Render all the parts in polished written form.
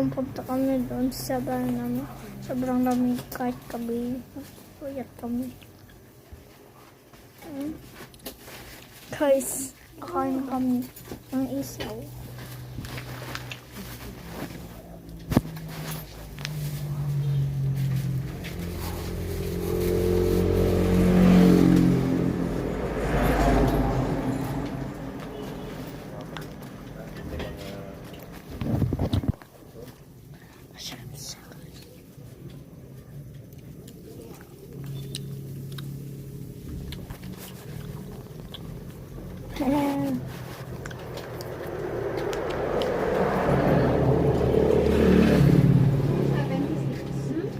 pumunta kami doon sa bahay namin. Sobrang lamig kahit gabi. Puyat kami. Guys, kakain kami ng isaw. Hello.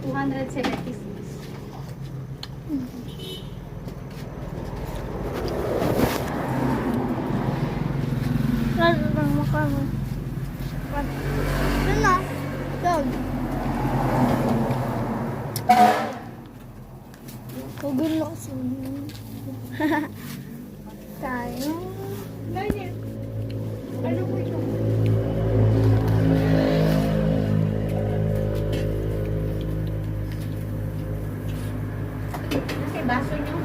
276. Lalo lang makama. Ano na? Dog. Kagul ako sa tayo. Ganyan. Ano po ito? Kasi baso nyo.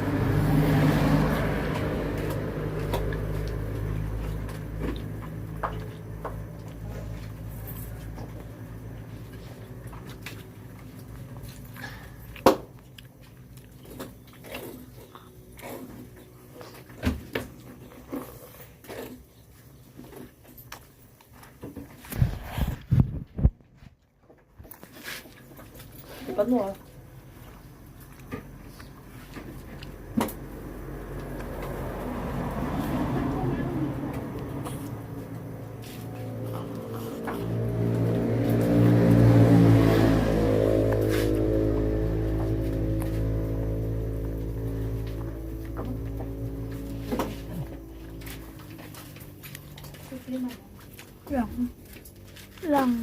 Ipan mo ah. Lang.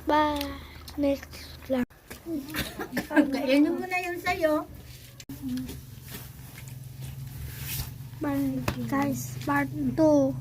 Bye. Next lang. Yan yung muna yun sa'yo. Bye guys. Part 2.